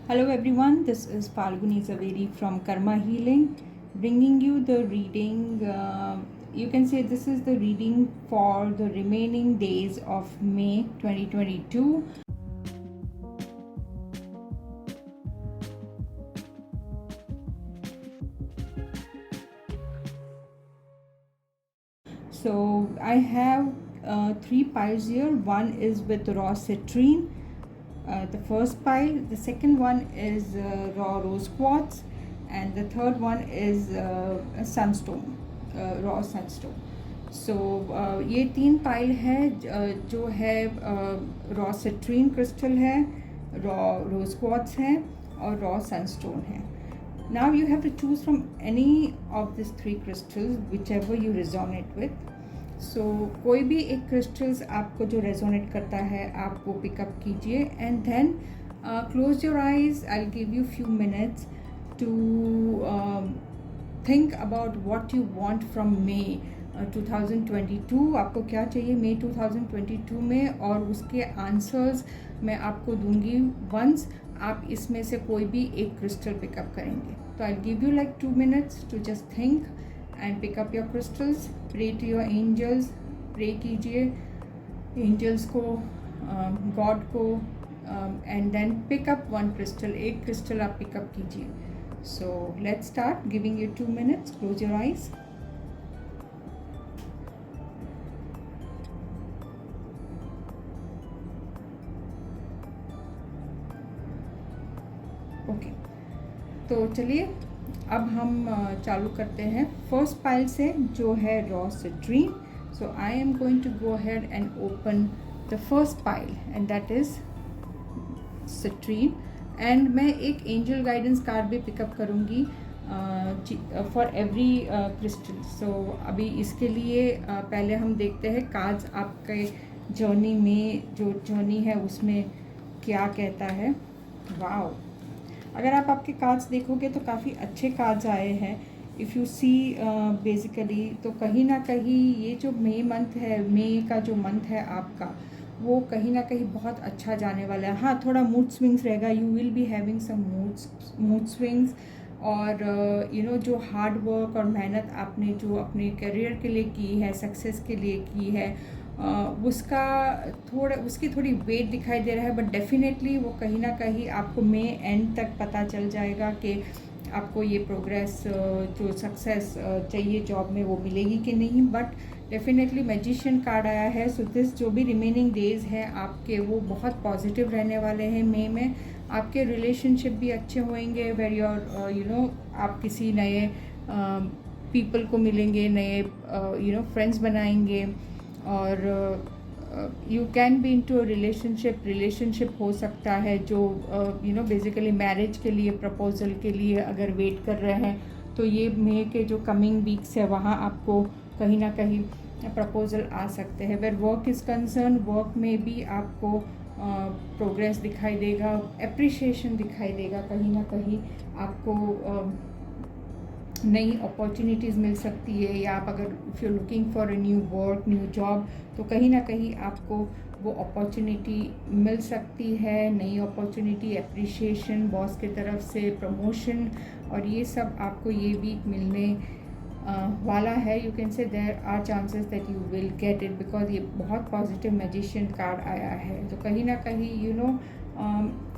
Hello everyone, this is Falguni Zaveri from Karma Healing, bringing you the reading. You can say this is the reading for the remaining days of May 2022. So I have three piles here. One is with raw citrine. The first pile, the second one is raw rose quartz, and the third one is sunstone, raw sunstone. So ये तीन pile है जो है raw citrine crystal है, raw रोज quartz है और raw Sunstone है. Now you have to choose from any of these three crystals, whichever you resonate with. सो कोई भी एक क्रिस्टल्स आपको जो रेजोनेट करता है आप वो पिकअप कीजिए and then close your eyes. I give you few minutes to think about what you want from May 2022. आपको क्या चाहिए मे 2022 में, और उसके आंसर्स मैं आपको दूंगी वंस आप इसमें से कोई भी एक क्रिस्टल पिकअप करेंगे. तो I give you like 2 minutes to just think and pick up your crystals. Pray to your angels, pray कीजिए angels को, God को, and then pick up one crystal. एक crystal आप pick up कीजिए. So let's start. Giving you 2 minutes. Close your eyes. Okay. तो चलिए अब हम चालू करते हैं फर्स्ट पाइल से जो है raw citrine. So I am going to go ahead and open the first pile and that is citrine. And मैं एक एंजल गाइडेंस कार्ड भी पिकअप करूँगी फॉर एवरी क्रिस्टल. सो अभी इसके लिए पहले हम देखते हैं कार्ड्स आपके जर्नी में, जो जर्नी है उसमें क्या कहता है. वाओ, अगर आप आपके कार्ड्स देखोगे तो काफ़ी अच्छे कार्ड्स आए हैं. इफ़ यू सी बेसिकली तो कहीं ना कहीं ये जो मे मंथ है, मे का जो मंथ है आपका, वो कहीं ना कहीं बहुत अच्छा जाने वाला है. हाँ, थोड़ा मूड स्विंग्स रहेगा. You will be having some mood swings. और जो हार्ड वर्क और मेहनत आपने जो अपने करियर के लिए की है, सक्सेस के लिए की है, उसकी थोड़ी वेट दिखाई दे रहा है. बट डेफिनेटली वो कहीं ना कहीं आपको मे एंड तक पता चल जाएगा कि आपको ये प्रोग्रेस, जो सक्सेस चाहिए जॉब में, वो मिलेगी कि नहीं. बट डेफिनेटली मैजिशियन कार्ड आया है. सो दिस जो भी रिमेनिंग डेज हैं आपके, वो बहुत पॉजिटिव रहने वाले हैं मे में. आपके रिलेशनशिप भी अच्छे होंगे. वेर योर आप किसी नए पीपल को मिलेंगे, नए फ्रेंड्स बनाएंगे. और you can be into a relationship हो सकता है जो बेसिकली मैरिज के लिए, प्रपोजल के लिए अगर वेट कर रहे हैं तो ये मे के जो कमिंग वीक्स है वहाँ आपको कहीं ना कहीं प्रपोजल आ सकते हैं. Where work is concern, work में भी आपको प्रोग्रेस दिखाई देगा, एप्रिशिएशन दिखाई देगा. कहीं ना कहीं आपको नई अपॉर्चुनिटीज़ मिल सकती है. या आप अगर if you looking for a new work, new job, तो कहीं ना कहीं आपको वो अपॉर्चुनिटी मिल सकती है. नई अपॉर्चुनिटी, एप्रिशिएशन, बॉस की तरफ से प्रमोशन, और ये सब आपको ये वीक मिलने वाला है. You can say there are chances that you will get it, because ये बहुत पॉजिटिव मैजिशियन कार्ड आया है. तो कहीं ना कहीं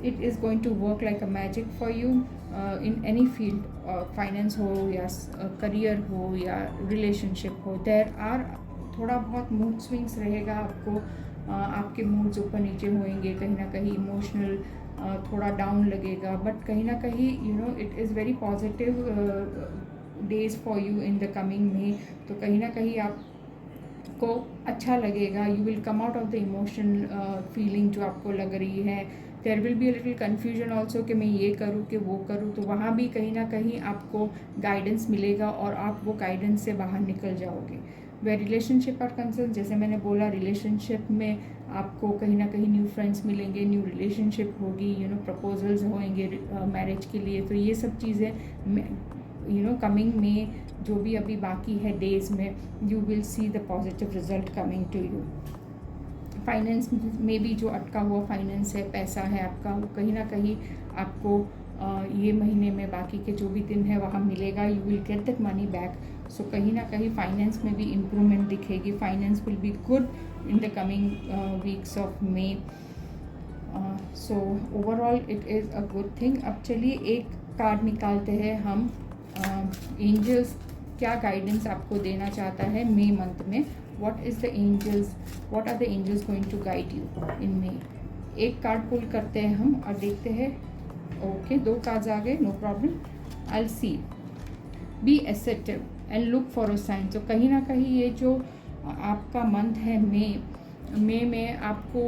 it is going to work like a magic for you in any field, finance हो या करियर हो या रिलेशनशिप हो. देयर आर थोड़ा बहुत मूड स्विंग्स रहेगा आपको. आपके मूड्स ऊपर नीचे होंगे, कहीं ना कहीं इमोशनल थोड़ा डाउन लगेगा. बट कहीं ना कहीं it is very positive days for you in the coming May. तो कहीं ना कहीं आपको अच्छा लगेगा. You will come out of the emotional feeling जो आपको लग रही है. There will be a little confusion also कि मैं ये करूँ कि वो करूँ. तो वहाँ भी कहीं ना कहीं आपको गाइडेंस मिलेगा और आप वो गाइडेंस से बाहर निकल जाओगे. वे रिलेशनशिप आर कंसर्न, जैसे मैंने बोला, रिलेशनशिप में आपको कहीं ना कहीं न्यू फ्रेंड्स मिलेंगे, न्यू रिलेशनशिप होगी, प्रपोजल्स होंगे मैरिज के लिए. तो ये सब चीज़ें कमिंग में जो भी अभी बाकी है डेज में, you will see the positive result coming to you. Finance में भी जो अटका हुआ फाइनेंस है, पैसा है आपका, वो कहीं ना कहीं आपको ये महीने में बाकी के जो भी दिन है वहाँ मिलेगा. You will get that money back. So कहीं ना कहीं फाइनेंस में भी इम्प्रूवमेंट दिखेगी. Finance will be good in the coming weeks of May. So overall it is a good thing. अब चलिए एक कार्ड निकालते हैं हम. एंजल्स क्या गाइडेंस आपको देना चाहता है मे मंथ में. What is the angels, what are the angels going to guide you in May. एक कार्ड पुल करते हैं हम और देखते हैं. ओके, 2 कार्ड्स आ गए, no problem. I will see. Be assertive and look for a sign. तो कहीं ना कहीं ये जो आपका मंथ है मे में आपको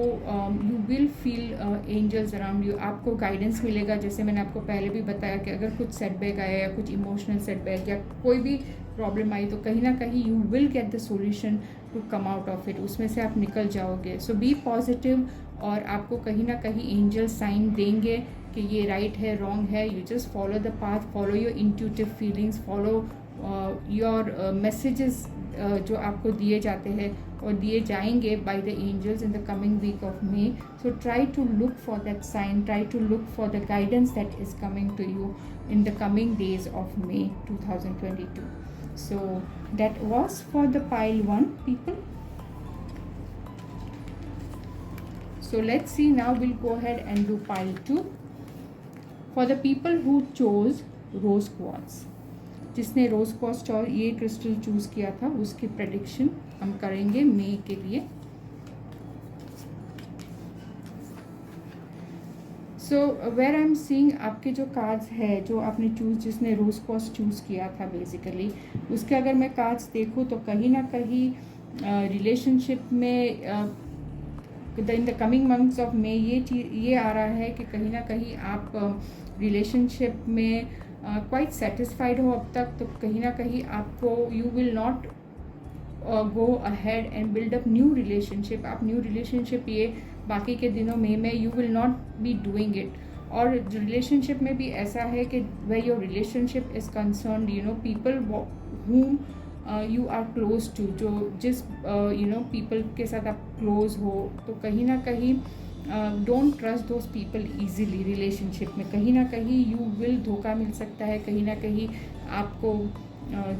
you will feel angels around you. आपको गाइडेंस मिलेगा. जैसे मैंने आपको पहले भी बताया कि अगर कुछ सेटबैक आया या कुछ इमोशनल सेटबैक या कोई भी प्रॉब्लम आई तो कहीं ना कहीं you will get the solution to come out of it. उसमें से आप निकल जाओगे. So be positive. और आपको कहीं ना कहीं एंजल साइन देंगे कि ये राइट है, रॉन्ग है. You just follow the path, follow your intuitive feelings, follow your messages जो आपको दिए जाते हैं और दिए जाएंगे बाय द एंजल्स इन the coming week of May. So try to look for that sign, try to look for the guidance that is coming to you in the coming days of May 2022. So that was for the pile 1 people. So let's see now. We'll go ahead and do pile 2 for the people who chose rose quartz. जिसने rose quartz ये crystal choose किया था उसकी prediction हम करेंगे मई के लिए. So where I am seeing आपके जो कार्ड्स है जो आपने जिसने रोज क्वार्ट्ज चूज़ किया था बेसिकली, उसके अगर मैं कार्ड्स देखूँ तो कहीं ना कहीं रिलेशनशिप में in the coming months of May ये आ रहा है कि कहीं ना कहीं आप रिलेशनशिप में क्वाइट सेटिस्फाइड हो अब तक. तो कहीं ना कहीं आपको you will not go ahead and build up new relationship. आप न्यू रिलेशनशिप ये बाकी के दिनों में you will not be doing it. और रिलेशनशिप में भी ऐसा है कि way your relationship is concern you know people whom you are close to, जो जिस यू नो पीपल के साथ आप क्लोज हो, तो कहीं ना कहीं don't trust those people easily. Relationship में कहीं ना कहीं यू विल धोखा मिल सकता है. कहीं ना कहीं आपको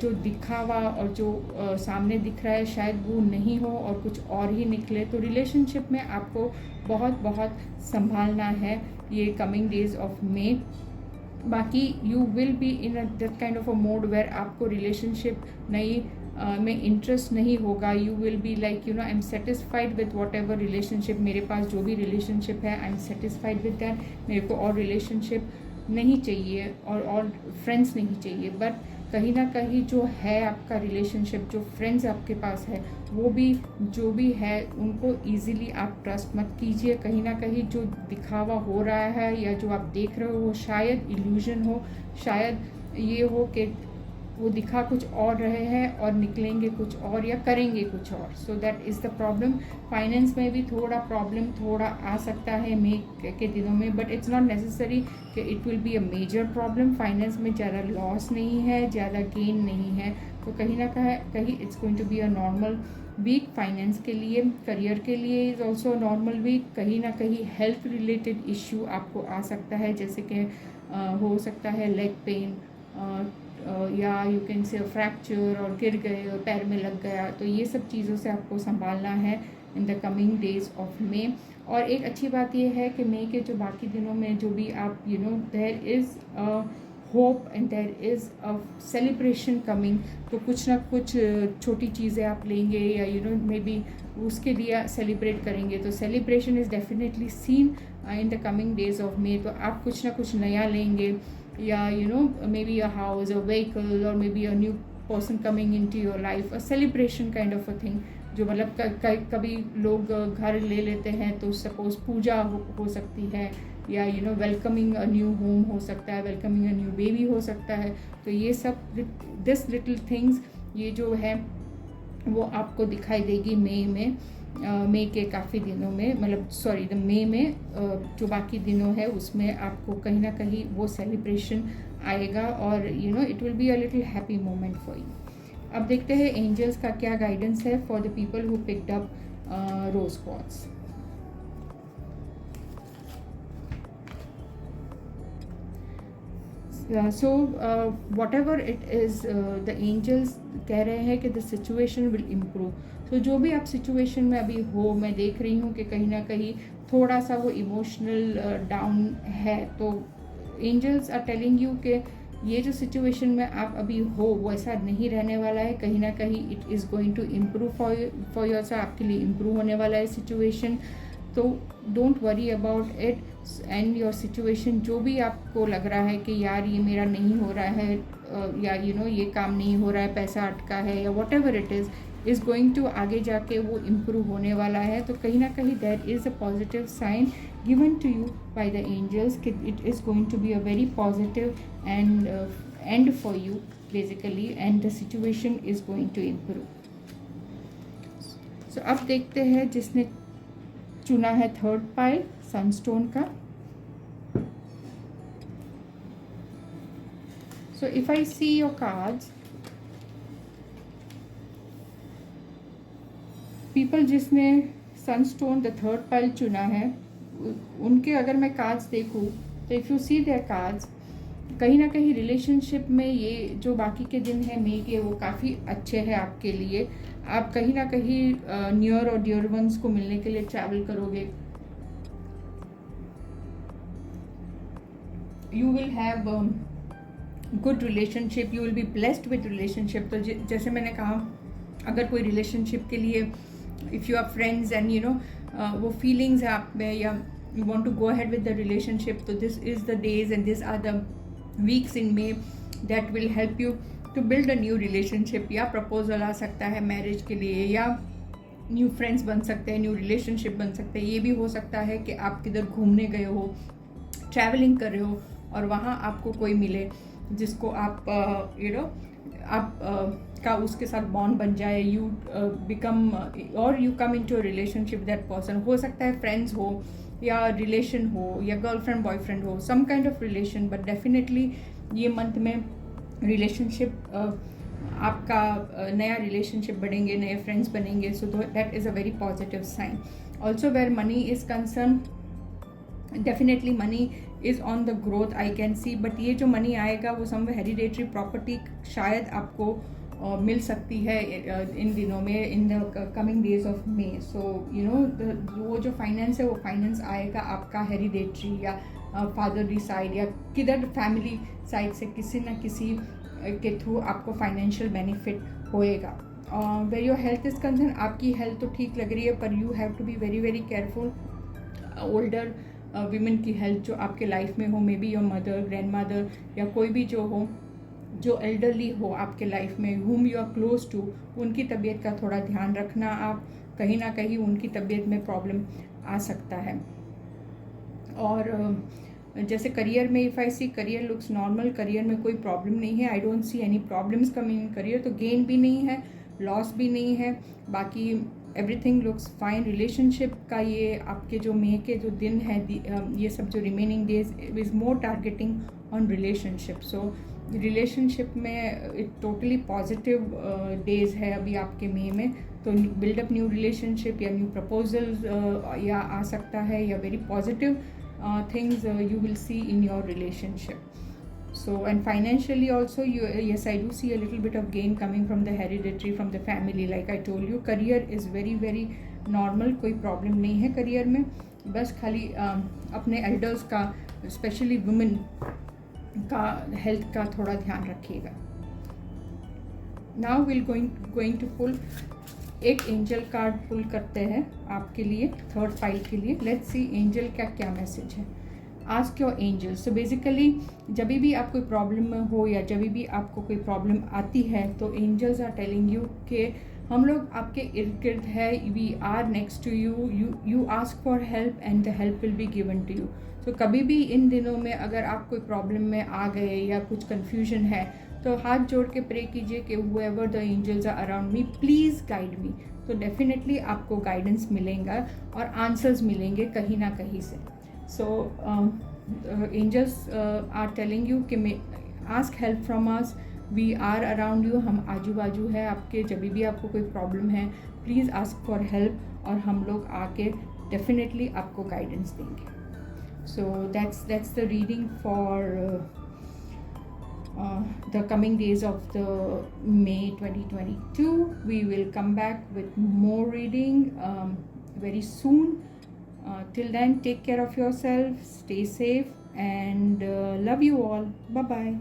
जो दिखावा और जो सामने दिख रहा है शायद वो नहीं हो और कुछ और ही निकले. तो रिलेशनशिप में आपको बहुत बहुत संभालना है ये कमिंग डेज ऑफ मे. बाकी you will be in that kind of a mode where आपको रिलेशनशिप नई में इंटरेस्ट नहीं होगा. You will be like you know I am satisfied with whatever relationship, मेरे पास जो भी रिलेशनशिप है I am satisfied with that. मेरे को और रिलेशनशिप नहीं चाहिए और फ्रेंड्स नहीं चाहिए. बट कहीं ना कहीं जो है आपका रिलेशनशिप, जो फ्रेंड्स आपके पास है, वो भी जो भी है उनको इजीली आप ट्रस्ट मत कीजिए. कहीं ना कहीं जो दिखावा हो रहा है या जो आप देख रहे हो वो शायद इल्यूजन हो, शायद ये हो कि वो दिखा कुछ और रहे हैं और निकलेंगे कुछ और या करेंगे कुछ और. सो that is the problem. Finance में भी प्रॉब्लम थोड़ा आ सकता है मई के दिनों में, बट इट्स नॉट नेसेसरी कि it will be a major problem. Finance में ज़्यादा लॉस नहीं है, ज़्यादा गेन नहीं है. तो कहीं ना कहीं it's going to be a normal week finance के लिए. करियर के लिए इज़ ऑल्सो नॉर्मल वीक. कहीं ना कहीं हेल्थ रिलेटेड इश्यू आपको आ सकता है, जैसे कि हो सकता है लेग पेन या यू कैन से फ्रैक्चर और गिर गए और पैर में लग गया. तो ये सब चीज़ों से आपको संभालना है इन द कमिंग डेज ऑफ मे. और एक अच्छी बात यह है कि मई के जो बाकी दिनों में जो भी आप you know there is a hope and there is a celebration coming. तो कुछ ना कुछ छोटी चीज़ें आप लेंगे या यू नो मे बी उसके लिए सेलिब्रेट करेंगे. तो celebration is definitely seen in the coming days of मे. तो आप कुछ ना कुछ नया लेंगे या you know maybe a house, a vehicle or maybe a new person coming into your life, a celebration kind of a thing. जो मतलब कभी लोग घर ले लेते हैं तो सपोज पूजा हो सकती है या you know welcoming a new home हो सकता है, वेलकमिंग अ न्यू बेबी हो सकता है. तो ये सब दिस लिटिल थिंग्स ये जो है वो आपको दिखाई देगी मई में. मई के काफ़ी दिनों में मतलब सॉरी द मई में जो बाकी दिनों है उसमें आपको कहीं ना कहीं वो सेलिब्रेशन आएगा और you know it will be a little happy moment for you. अब देखते हैं एंजल्स का क्या गाइडेंस है for the people who picked up rose quartz. So whatever it is, the angels कह रहे हैं कि द सिचुएशन विल इम्प्रूव। तो जो भी आप सिचुएशन में अभी हो, मैं देख रही हूँ कि कहीं ना कहीं थोड़ा सा वो इमोशनल डाउन है, तो एंजल्स आर टेलिंग यू कि ये जो सिचुएशन में आप अभी हो वो ऐसा नहीं रहने वाला है, कहीं ना कहीं it is going to improve for your, आपके लिए इम्प्रूव होने वाला है सिचुएशन। तो don't worry about it and your situation. जो भी आपको लग रहा है कि यार ये मेरा नहीं हो रहा है, या ये काम नहीं हो रहा है, पैसा अटका है, या whatever it is going to आगे जाके वो इम्प्रूव होने वाला है। तो कहीं ना कहीं there is a positive sign given to you by the angels कि it is going to be a very positive end and for you basically, and the situation is going to improve. So अब देखते हैं जिसने चुना है third pile sunstone का। So if I see your cards, people जिसने sunstone the third pile चुना है, उनके अगर मैं कार्ड्स देखूं तो if you see their cards, कहीं ना कहीं रिलेशनशिप में ये जो बाकी के दिन हैं मई के, वो काफ़ी अच्छे हैं आपके लिए। आप कहीं ना कहीं नियर और डियर वंस को मिलने के लिए ट्रैवल करोगे। You will have good relationship, you will be blessed with relationship. तो जैसे मैंने कहा, अगर कोई रिलेशनशिप के लिए if you are friends and वो फीलिंग्स है आप में, या you want to go ahead with the relationship, तो this is the days and this are the weeks in May that will help you to build a new relationship. या proposal आ सकता है मैरिज के लिए, या न्यू फ्रेंड्स बन सकते हैं, न्यू रिलेशनशिप बन सकते हैं। ये भी हो सकता है कि आप किधर घूमने गए हो, ट्रैवलिंग कर रहे हो, और वहाँ आपको कोई मिले जिसको आप का उसके साथ बॉन्ड बन जाए, यू बिकम और you come into a relationship that person. हो सकता है फ्रेंड्स हो, या रिलेशन हो, या गर्लफ्रेंड बॉयफ्रेंड हो, some kind of relation, but definitely ये मंथ में रिलेशनशिप आपका नया रिलेशनशिप बढ़ेंगे, नए फ्रेंड्स बनेंगे। So that is a very positive sign. Also where money is concern, definitely money is on the growth I can see, but ये जो money आएगा वो सम हेरिडेटरी प्रॉपर्टी शायद आपको मिल सकती है इन दिनों में, in the coming days of May. So वो जो फाइनेंस है वो फाइनेंस आएगा आपका हेरिडेटरी, या फादरली साइड, या किधर फैमिली साइड से किसी न किसी के थ्रू आपको फाइनेंशियल बेनिफिट होएगा। Where your health is concern, आपकी हेल्थ तो ठीक लग रही है, पर you have to be very very careful. Older women की हेल्थ जो आपके लाइफ में हो, maybe your mother, grandmother, या कोई भी जो हो, जो एल्डरली हो आपके लाइफ में, whom you are close to, उनकी तबीयत का थोड़ा ध्यान रखना। आप कहीं ना कहीं उनकी तबीयत में प्रॉब्लम आ सकता है। और जैसे करियर में, if I see career looks normal, career में कोई प्रॉब्लम नहीं है, I don't see any problems coming in career. तो गेन भी नहीं है, लॉस भी नहीं है, बाकी एवरीथिंग लुक्स फाइन। रिलेशनशिप का ये आपके जो मई के जो दिन है, ये सब जो remaining days is more targeting on relationship. So relationship में इट टोटली पॉजिटिव डेज है अभी आपके मई में। तो बिल्डअप न्यू रिलेशनशिप, या न्यू प्रपोजल या आ सकता है, या very positive things you will see in your relationship. So, and financially also, yes, I do see a little bit of gain coming from the hereditary, from the family. Like I told you, career is very very normal, कोई problem नहीं है career में, बस खाली अपने elders का, especially women का health का थोड़ा ध्यान रखिएगा। Now we'll going to pull एक एंजल कार्ड पुल करते हैं आपके लिए, थर्ड पाइल के लिए। लेट्स सी एंजल का क्या मैसेज है। Ask your angel. So basically जब भी आप कोई प्रॉब्लम में हो, या जब भी आपको कोई प्रॉब्लम आती है, तो एंजल्स आर टेलिंग यू कि हम लोग आपके इर्द गिर्द है, we are next to you, you ask for help and the help will be given to you. तो कभी भी इन दिनों में अगर आप कोई प्रॉब्लम में आ गए, या कुछ कन्फ्यूजन है, तो हाथ जोड़ के प्रे कीजिए कि whoever the angels are around me, please guide me। तो डेफिनेटली आपको गाइडेंस मिलेगा और आंसर्स मिलेंगे कहीं ना कहीं से। So angels are telling you कि ask help from us, we are around you, हम आजू बाजू है आपके। जब भी आपको कोई प्रॉब्लम है, प्लीज़ आस्क फॉर हेल्प, और हम लोग आके डेफिनेटली आपको गाइडेंस देंगे. So that's the reading for the coming days of the May 2022. We will come back with more reading very soon. Till then, take care of yourself, stay safe, and love you all. Bye bye.